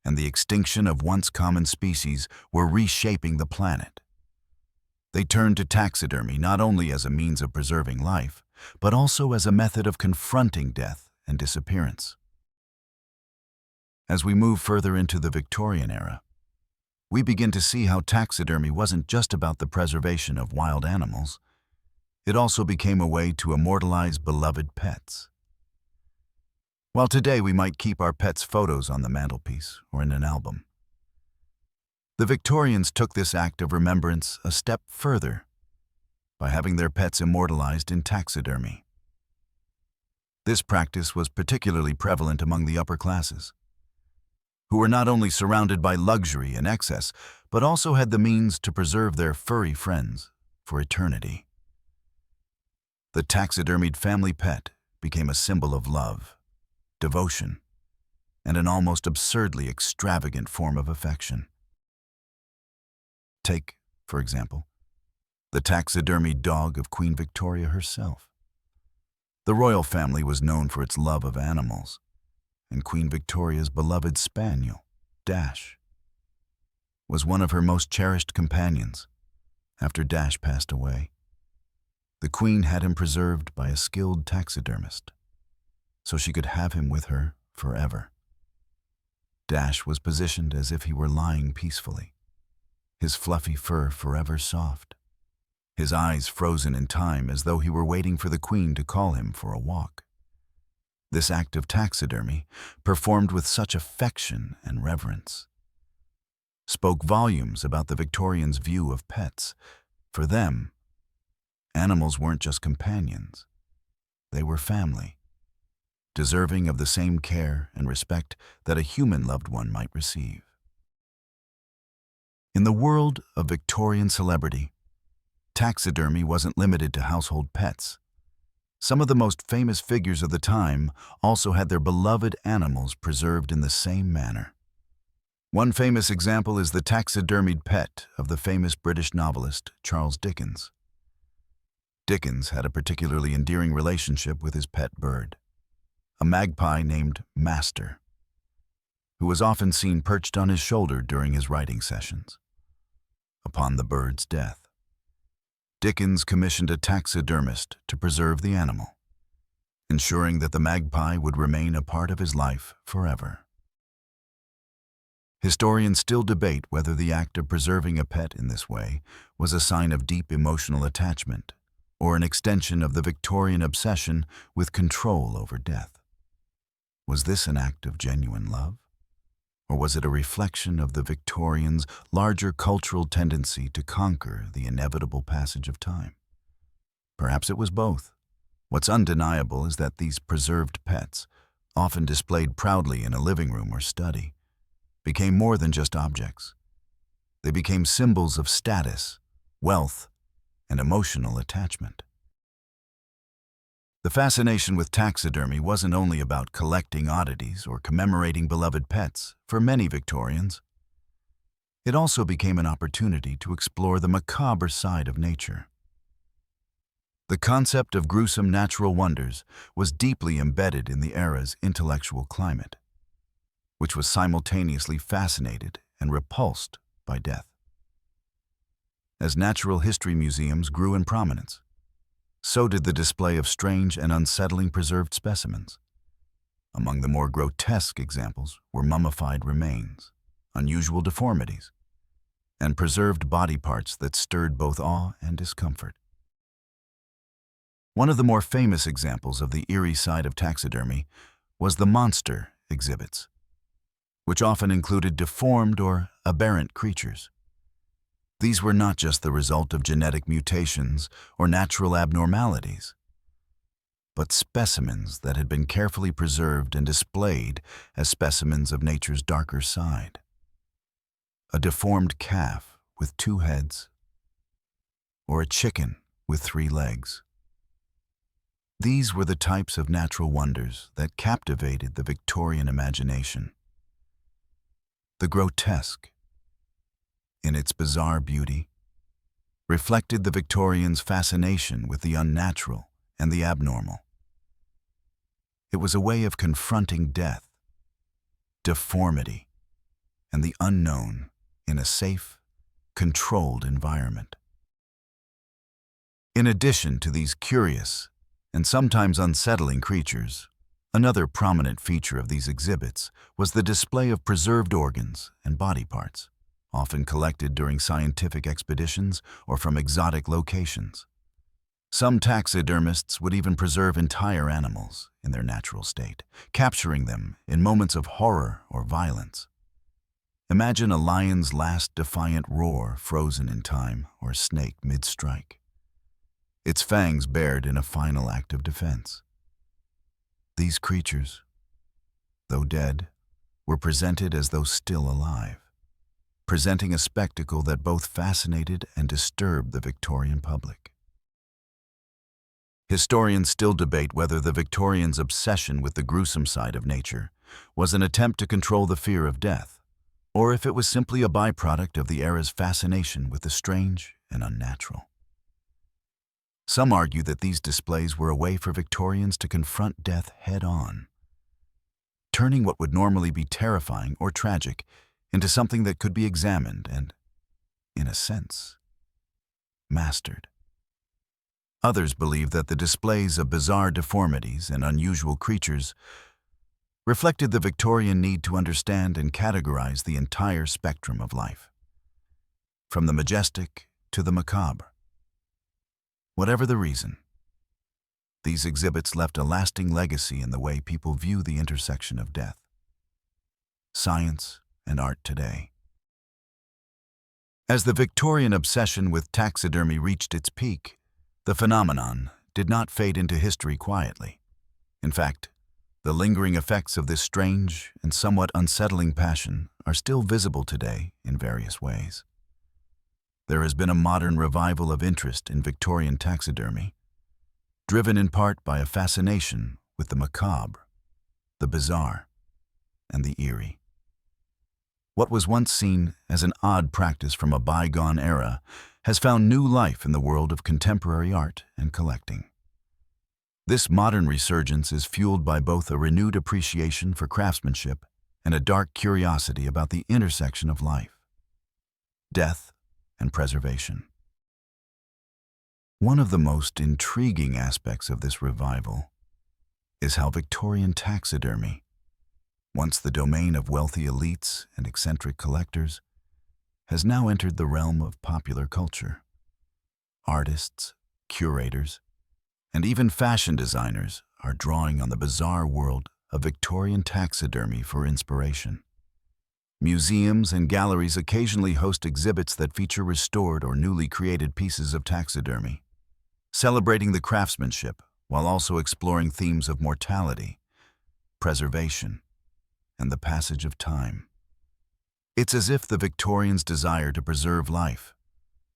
and the extinction of once common species were reshaping the planet, they turned to taxidermy not only as a means of preserving life, but also as a method of confronting death and disappearance. As we move further into the Victorian era, we begin to see how taxidermy wasn't just about the preservation of wild animals. It also became a way to immortalize beloved pets. While today we might keep our pets' photos on the mantelpiece or in an album, the Victorians took this act of remembrance a step further by having their pets immortalized in taxidermy. This practice was particularly prevalent among the upper classes, who were not only surrounded by luxury and excess, but also had the means to preserve their furry friends for eternity. The taxidermied family pet became a symbol of love, devotion, and an almost absurdly extravagant form of affection. Take, for example, the taxidermied dog of Queen Victoria herself. The royal family was known for its love of animals, and Queen Victoria's beloved spaniel, Dash, was one of her most cherished companions. After Dash passed away, the Queen had him preserved by a skilled taxidermist, so she could have him with her forever. Dash was positioned as if he were lying peacefully, his fluffy fur forever soft, his eyes frozen in time as though he were waiting for the Queen to call him for a walk. This act of taxidermy, performed with such affection and reverence, spoke volumes about the Victorians' view of pets. For them, animals weren't just companions. They were family, deserving of the same care and respect that a human loved one might receive. In the world of Victorian celebrity, taxidermy wasn't limited to household pets. Some of the most famous figures of the time also had their beloved animals preserved in the same manner. One famous example is the taxidermied pet of the famous British novelist Charles Dickens. Dickens had a particularly endearing relationship with his pet bird, a magpie named Master, who was often seen perched on his shoulder during his writing sessions. Upon the bird's death, Dickens commissioned a taxidermist to preserve the animal, ensuring that the magpie would remain a part of his life forever. Historians still debate whether the act of preserving a pet in this way was a sign of deep emotional attachment or an extension of the Victorian obsession with control over death. Was this an act of genuine love? Or was it a reflection of the Victorians' larger cultural tendency to conquer the inevitable passage of time? Perhaps it was both. What's undeniable is that these preserved pets, often displayed proudly in a living room or study, became more than just objects. They became symbols of status, wealth, and emotional attachment. The fascination with taxidermy wasn't only about collecting oddities or commemorating beloved pets for many Victorians. It also became an opportunity to explore the macabre side of nature. The concept of gruesome natural wonders was deeply embedded in the era's intellectual climate, which was simultaneously fascinated and repulsed by death. As natural history museums grew in prominence, so did the display of strange and unsettling preserved specimens. Among the more grotesque examples were mummified remains, unusual deformities, and preserved body parts that stirred both awe and discomfort. One of the more famous examples of the eerie side of taxidermy was the monster exhibits, which often included deformed or aberrant creatures. These were not just the result of genetic mutations or natural abnormalities, but specimens that had been carefully preserved and displayed as specimens of nature's darker side. A deformed calf with 2 heads, or a chicken with 3 legs. These were the types of natural wonders that captivated the Victorian imagination. The grotesque, in its bizarre beauty, reflected the Victorians' fascination with the unnatural and the abnormal. It was a way of confronting death, deformity, and the unknown in a safe, controlled environment. In addition to these curious and sometimes unsettling creatures, another prominent feature of these exhibits was the display of preserved organs and body parts, often collected during scientific expeditions or from exotic locations. Some taxidermists would even preserve entire animals in their natural state, capturing them in moments of horror or violence. Imagine a lion's last defiant roar frozen in time, or a snake mid-strike, its fangs bared in a final act of defense. These creatures, though dead, were presented as though still alive, presenting a spectacle that both fascinated and disturbed the Victorian public. Historians still debate whether the Victorians' obsession with the gruesome side of nature was an attempt to control the fear of death, or if it was simply a byproduct of the era's fascination with the strange and unnatural. Some argue that these displays were a way for Victorians to confront death head-on, turning what would normally be terrifying or tragic into something that could be examined and, in a sense, mastered. Others believe that the displays of bizarre deformities and unusual creatures reflected the Victorian need to understand and categorize the entire spectrum of life, from the majestic to the macabre. Whatever the reason, These exhibits left a lasting legacy in the way people view the intersection of death, science, and art today. As the Victorian obsession with taxidermy reached its peak, the phenomenon did not fade into history quietly. In fact, the lingering effects of this strange and somewhat unsettling passion are still visible today in various ways. There has been a modern revival of interest in Victorian taxidermy, driven in part by a fascination with the macabre, the bizarre, and the eerie. What was once seen as an odd practice from a bygone era has found new life in the world of contemporary art and collecting. This modern resurgence is fueled by both a renewed appreciation for craftsmanship and a dark curiosity about the intersection of life, death, and preservation. One of the most intriguing aspects of this revival is how Victorian taxidermy, once the domain of wealthy elites and eccentric collectors, has now entered the realm of popular culture. Artists, curators, and even fashion designers are drawing on the bizarre world of Victorian taxidermy for inspiration. Museums and galleries occasionally host exhibits that feature restored or newly created pieces of taxidermy, celebrating the craftsmanship while also exploring themes of mortality, preservation, and the passage of time. It's as if the Victorians' desire to preserve life,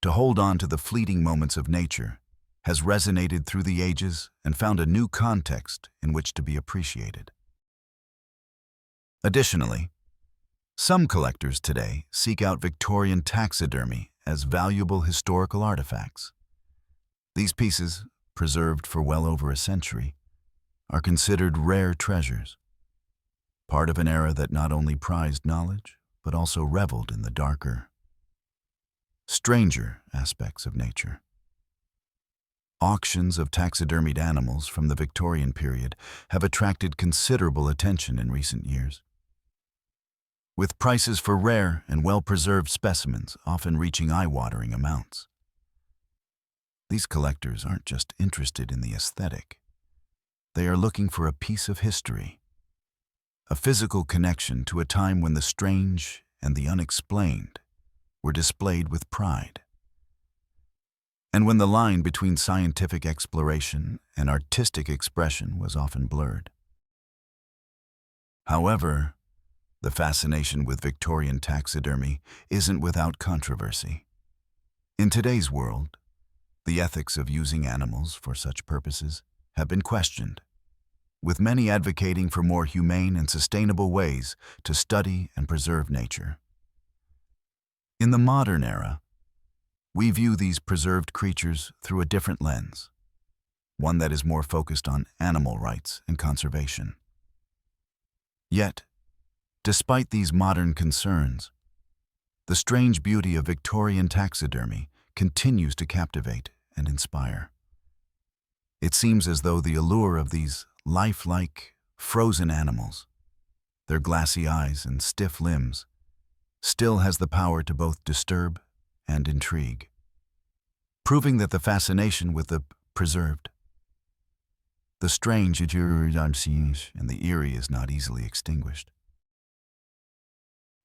to hold on to the fleeting moments of nature, has resonated through the ages and found a new context in which to be appreciated. Additionally, some collectors today seek out Victorian taxidermy as valuable historical artifacts. These pieces, preserved for well over a century, are considered rare treasures, part of an era that not only prized knowledge, but also reveled in the darker, stranger aspects of nature. Auctions of taxidermied animals from the Victorian period have attracted considerable attention in recent years, with prices for rare and well-preserved specimens often reaching eye-watering amounts. These collectors aren't just interested in the aesthetic. They are looking for a piece of history, a physical connection to a time when the strange and the unexplained were displayed with pride, and when the line between scientific exploration and artistic expression was often blurred. However, the fascination with Victorian taxidermy isn't without controversy. In today's world, the ethics of using animals for such purposes have been questioned, with many advocating for more humane and sustainable ways to study and preserve nature. In the modern era, we view these preserved creatures through a different lens, one that is more focused on animal rights and conservation. Yet, despite these modern concerns, the strange beauty of Victorian taxidermy continues to captivate and inspire. It seems as though the allure of these lifelike, frozen animals, their glassy eyes and stiff limbs, still has the power to both disturb and intrigue, proving that the fascination with the preserved, the strange and the eerie is not easily extinguished.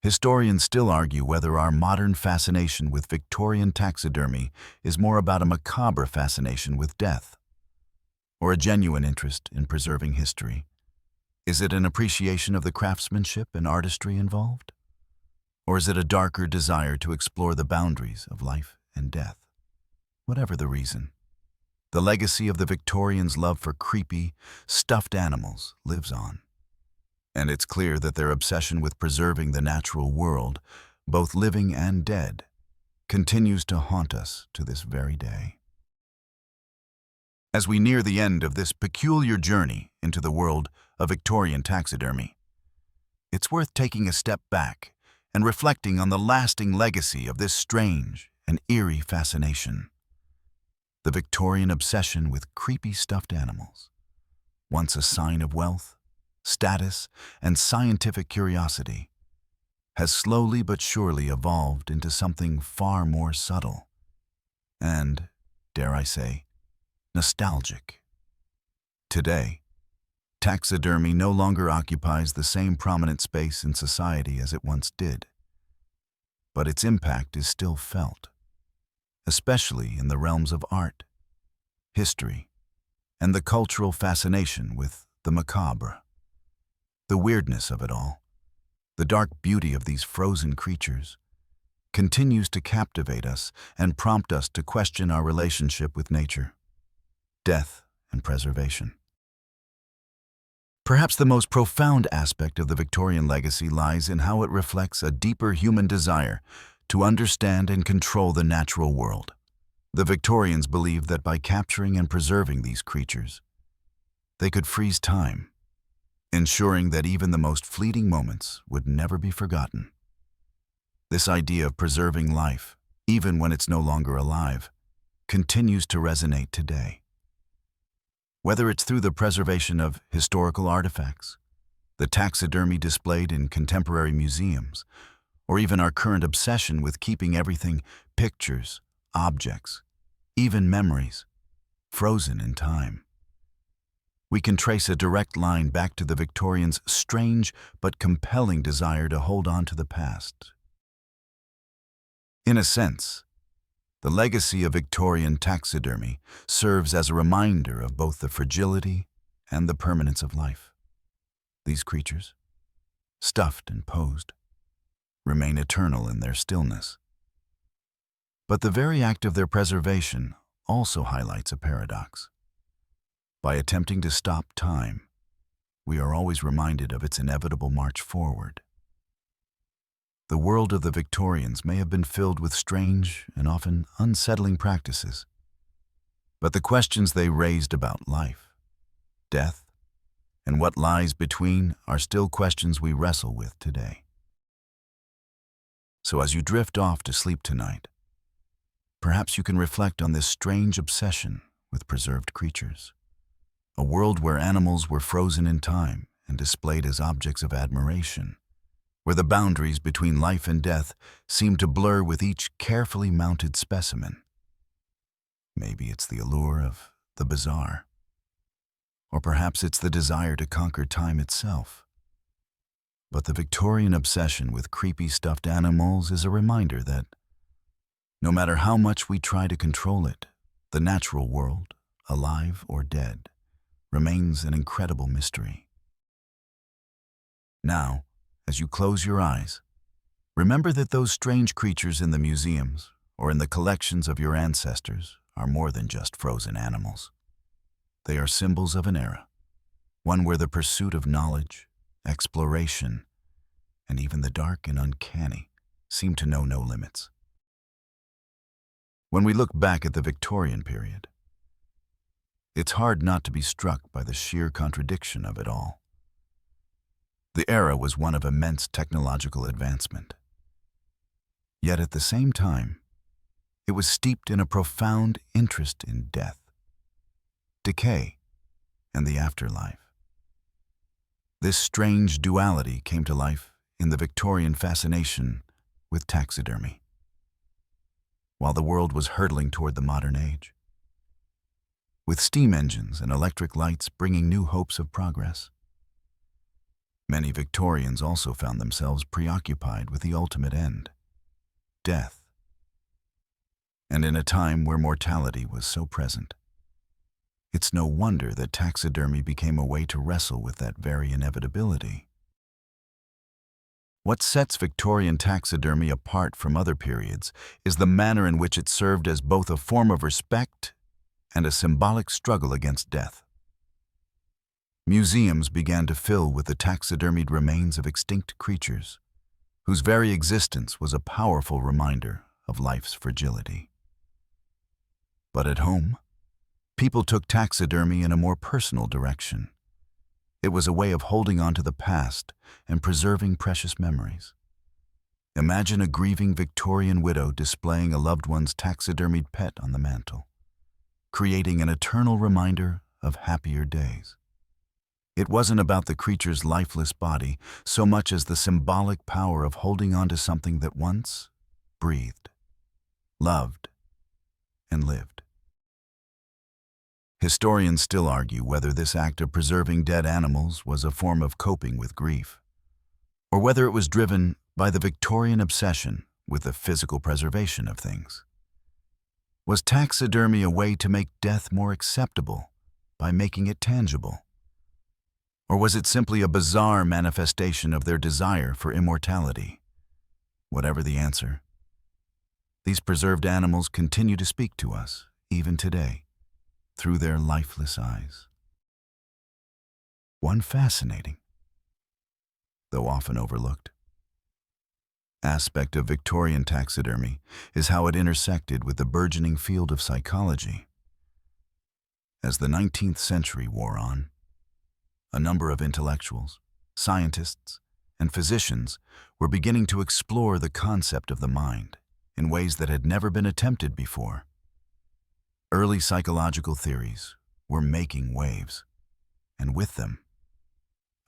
Historians still argue whether our modern fascination with Victorian taxidermy is more about a macabre fascination with death, or a genuine interest in preserving history. Is it an appreciation of the craftsmanship and artistry involved? Or is it a darker desire to explore the boundaries of life and death? Whatever the reason, the legacy of the Victorians' love for creepy, stuffed animals lives on. And it's clear that their obsession with preserving the natural world, both living and dead, continues to haunt us to this very day. As we near the end of this peculiar journey into the world of Victorian taxidermy, it's worth taking a step back and reflecting on the lasting legacy of this strange and eerie fascination. The Victorian obsession with creepy stuffed animals, once a sign of wealth, status, and scientific curiosity, has slowly but surely evolved into something far more subtle and, dare I say, nostalgic. Today, taxidermy no longer occupies the same prominent space in society as it once did, but its impact is still felt, especially in the realms of art, history, and the cultural fascination with the macabre. The weirdness of it all, the dark beauty of these frozen creatures, continues to captivate us and prompt us to question our relationship with nature, death, and preservation. Perhaps the most profound aspect of the Victorian legacy lies in how it reflects a deeper human desire to understand and control the natural world. The Victorians believed that by capturing and preserving these creatures, they could freeze time, ensuring that even the most fleeting moments would never be forgotten. This idea of preserving life, even when it's no longer alive, continues to resonate today. Whether it's through the preservation of historical artifacts, the taxidermy displayed in contemporary museums, or even our current obsession with keeping everything, pictures, objects, even memories, frozen in time. We can trace a direct line back to the Victorians' strange but compelling desire to hold on to the past. In a sense, the legacy of Victorian taxidermy serves as a reminder of both the fragility and the permanence of life. These creatures, stuffed and posed, remain eternal in their stillness. But the very act of their preservation also highlights a paradox. By attempting to stop time, we are always reminded of its inevitable march forward. The world of the Victorians may have been filled with strange and often unsettling practices, but the questions they raised about life, death, and what lies between are still questions we wrestle with today. So as you drift off to sleep tonight, perhaps you can reflect on this strange obsession with preserved creatures, a world where animals were frozen in time and displayed as objects of admiration, where the boundaries between life and death seem to blur with each carefully mounted specimen. Maybe it's the allure of the bizarre, or perhaps it's the desire to conquer time itself. But the Victorian obsession with creepy stuffed animals is a reminder that no matter how much we try to control it, the natural world, alive or dead, remains an incredible mystery. Now, as you close your eyes, remember that those strange creatures in the museums or in the collections of your ancestors are more than just frozen animals. They are symbols of an era, one where the pursuit of knowledge, exploration, and even the dark and uncanny seem to know no limits. When we look back at the Victorian period, it's hard not to be struck by the sheer contradiction of it all. The era was one of immense technological advancement. Yet at the same time, it was steeped in a profound interest in death, decay, and the afterlife. This strange duality came to life in the Victorian fascination with taxidermy, while the world was hurtling toward the modern age, with steam engines and electric lights bringing new hopes of progress. Many Victorians also found themselves preoccupied with the ultimate end, death. And in a time where mortality was so present, it's no wonder that taxidermy became a way to wrestle with that very inevitability. What sets Victorian taxidermy apart from other periods is the manner in which it served as both a form of respect and a symbolic struggle against death. Museums began to fill with the taxidermied remains of extinct creatures, whose very existence was a powerful reminder of life's fragility. But at home, people took taxidermy in a more personal direction. It was a way of holding on to the past and preserving precious memories. Imagine a grieving Victorian widow displaying a loved one's taxidermied pet on the mantel, creating an eternal reminder of happier days. It wasn't about the creature's lifeless body so much as the symbolic power of holding on to something that once breathed, loved, and lived. Historians still argue whether this act of preserving dead animals was a form of coping with grief, or whether it was driven by the Victorian obsession with the physical preservation of things. Was taxidermy a way to make death more acceptable by making it tangible? Or was it simply a bizarre manifestation of their desire for immortality? Whatever the answer, these preserved animals continue to speak to us, even today, through their lifeless eyes. One fascinating, though often overlooked, aspect of Victorian taxidermy is how it intersected with the burgeoning field of psychology. As the 19th century wore on, a number of intellectuals, scientists, and physicians were beginning to explore the concept of the mind in ways that had never been attempted before. Early psychological theories were making waves, and with them,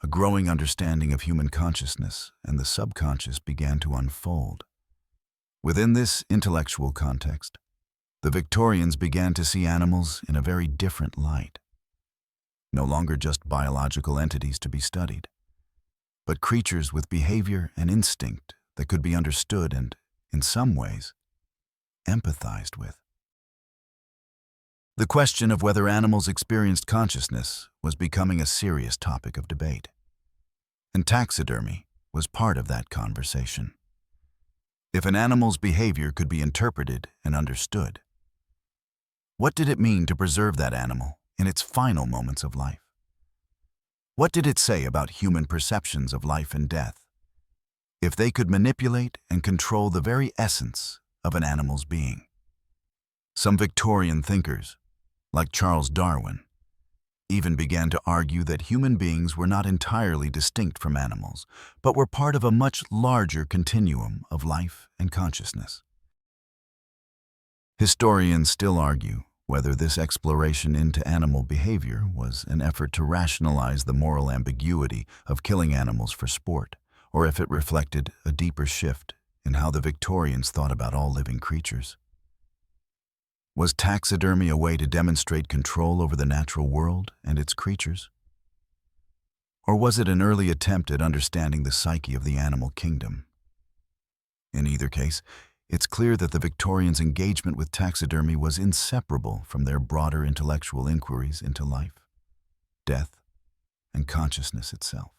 a growing understanding of human consciousness and the subconscious began to unfold. Within this intellectual context, the Victorians began to see animals in a very different light. No longer just biological entities to be studied, but creatures with behavior and instinct that could be understood and, in some ways, empathized with. The question of whether animals experienced consciousness was becoming a serious topic of debate, and taxidermy was part of that conversation. If an animal's behavior could be interpreted and understood, what did it mean to preserve that animal in its final moments of life? What did it say about human perceptions of life and death, if they could manipulate and control the very essence of an animal's being? Some Victorian thinkers, like Charles Darwin, even began to argue that human beings were not entirely distinct from animals, but were part of a much larger continuum of life and consciousness. Historians still argue whether this exploration into animal behavior was an effort to rationalize the moral ambiguity of killing animals for sport, or if it reflected a deeper shift in how the Victorians thought about all living creatures. Was taxidermy a way to demonstrate control over the natural world and its creatures? Or was it an early attempt at understanding the psyche of the animal kingdom? In either case, it's clear that the Victorians' engagement with taxidermy was inseparable from their broader intellectual inquiries into life, death, and consciousness itself.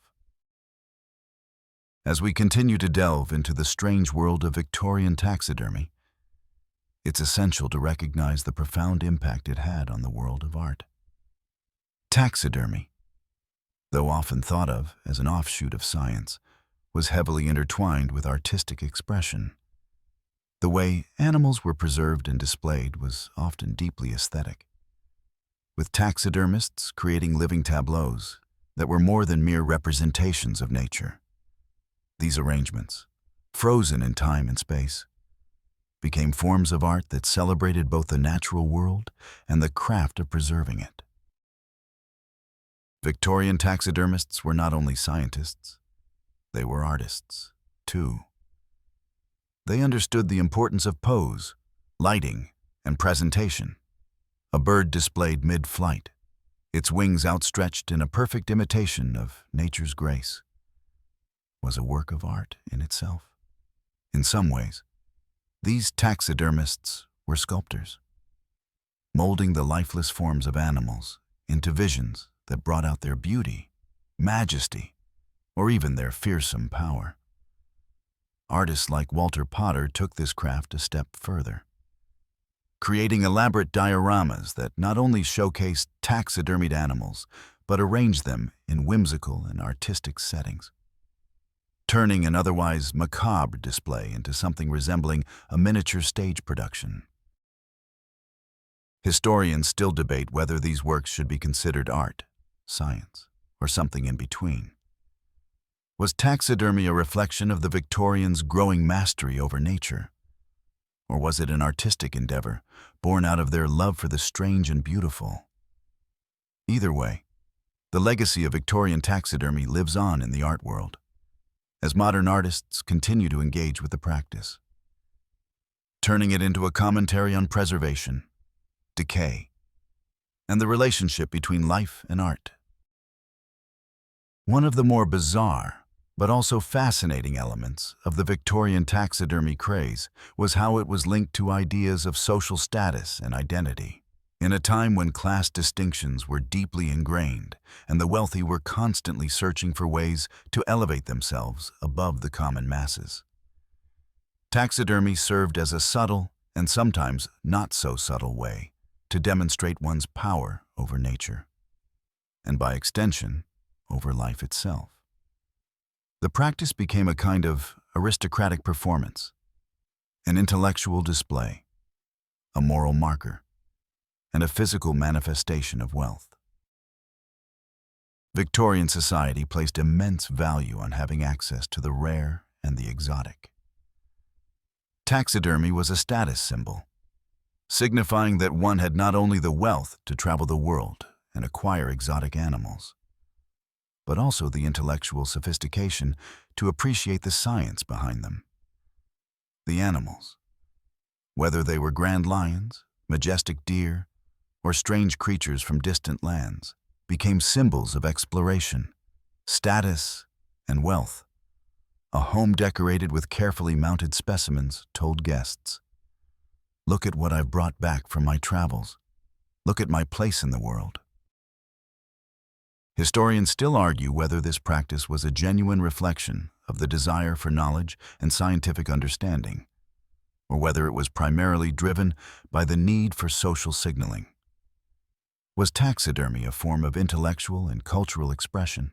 As we continue to delve into the strange world of Victorian taxidermy, it's essential to recognize the profound impact it had on the world of art. Taxidermy, though often thought of as an offshoot of science, was heavily intertwined with artistic expression. The way animals were preserved and displayed was often deeply aesthetic, with taxidermists creating living tableaus that were more than mere representations of nature. These arrangements, frozen in time and space, became forms of art that celebrated both the natural world and the craft of preserving it. Victorian taxidermists were not only scientists, they were artists, too. They understood the importance of pose, lighting, and presentation. A bird displayed mid-flight, its wings outstretched in a perfect imitation of nature's grace, was a work of art in itself. In some ways, these taxidermists were sculptors, molding the lifeless forms of animals into visions that brought out their beauty, majesty, or even their fearsome power. Artists like Walter Potter took this craft a step further, creating elaborate dioramas that not only showcased taxidermied animals, but arranged them in whimsical and artistic settings, turning an otherwise macabre display into something resembling a miniature stage production. Historians still debate whether these works should be considered art, science, or something in between. Was taxidermy a reflection of the Victorians' growing mastery over nature? Or was it an artistic endeavor born out of their love for the strange and beautiful? Either way, the legacy of Victorian taxidermy lives on in the art world, as modern artists continue to engage with the practice, turning it into a commentary on preservation, decay, and the relationship between life and art. One of the more bizarre, but also fascinating elements of the Victorian taxidermy craze was how it was linked to ideas of social status and identity. In a time when class distinctions were deeply ingrained and the wealthy were constantly searching for ways to elevate themselves above the common masses, taxidermy served as a subtle and sometimes not so subtle way to demonstrate one's power over nature, and by extension, over life itself. The practice became a kind of aristocratic performance, an intellectual display, a moral marker, and a physical manifestation of wealth. Victorian society placed immense value on having access to the rare and the exotic. Taxidermy was a status symbol, signifying that one had not only the wealth to travel the world and acquire exotic animals, but also the intellectual sophistication to appreciate the science behind them. The animals, whether they were grand lions, majestic deer, or strange creatures from distant lands, became symbols of exploration, status, and wealth. A home decorated with carefully mounted specimens told guests, "Look at what I've brought back from my travels. Look at my place in the world." Historians still argue whether this practice was a genuine reflection of the desire for knowledge and scientific understanding, or whether it was primarily driven by the need for social signaling. Was taxidermy a form of intellectual and cultural expression?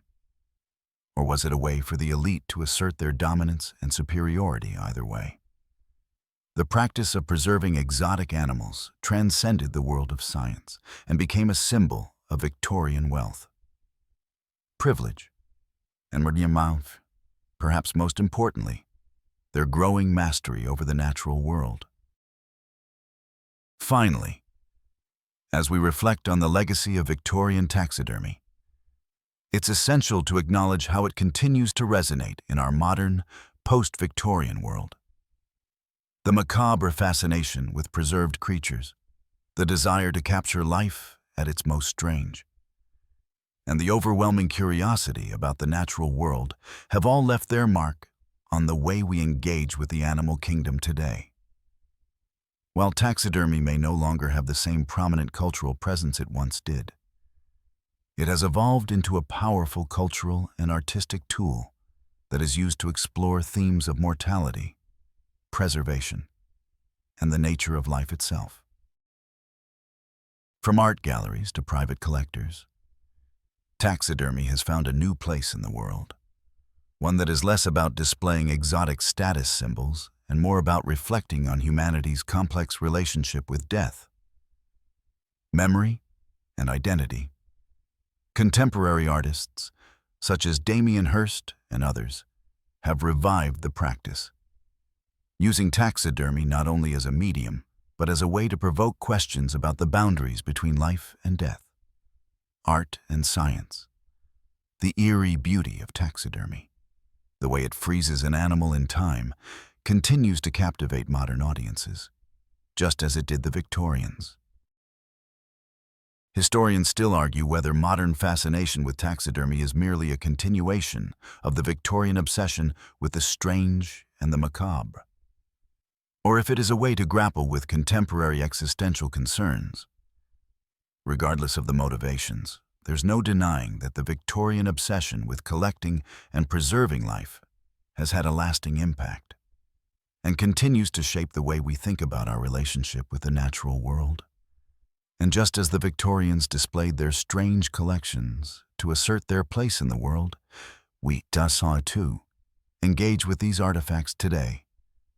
Or was it a way for the elite to assert their dominance and superiority either way? The practice of preserving exotic animals transcended the world of science and became a symbol of Victorian wealth, privilege, and perhaps most importantly, their growing mastery over the natural world. Finally, as we reflect on the legacy of Victorian taxidermy, it's essential to acknowledge how it continues to resonate in our modern, post-Victorian world. The macabre fascination with preserved creatures, the desire to capture life at its most strange, and the overwhelming curiosity about the natural world have all left their mark on the way we engage with the animal kingdom today. While taxidermy may no longer have the same prominent cultural presence it once did, it has evolved into a powerful cultural and artistic tool that is used to explore themes of mortality, preservation, and the nature of life itself. From art galleries to private collectors, taxidermy has found a new place in the world, one that is less about displaying exotic status symbols and more about reflecting on humanity's complex relationship with death, memory, and identity. Contemporary artists, such as Damien Hirst and others, have revived the practice, using taxidermy not only as a medium, but as a way to provoke questions about the boundaries between life and death, art and science, the eerie beauty of taxidermy, the way it freezes an animal in time, continues to captivate modern audiences, just as it did the Victorians. Historians still argue whether modern fascination with taxidermy is merely a continuation of the Victorian obsession with the strange and the macabre, or if it is a way to grapple with contemporary existential concerns. Regardless of the motivations, there's no denying that the Victorian obsession with collecting and preserving life has had a lasting impact and continues to shape the way we think about our relationship with the natural world. And just as the Victorians displayed their strange collections to assert their place in the world, we too engage with these artifacts today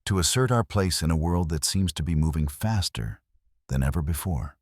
to assert our place in a world that seems to be moving faster than ever before.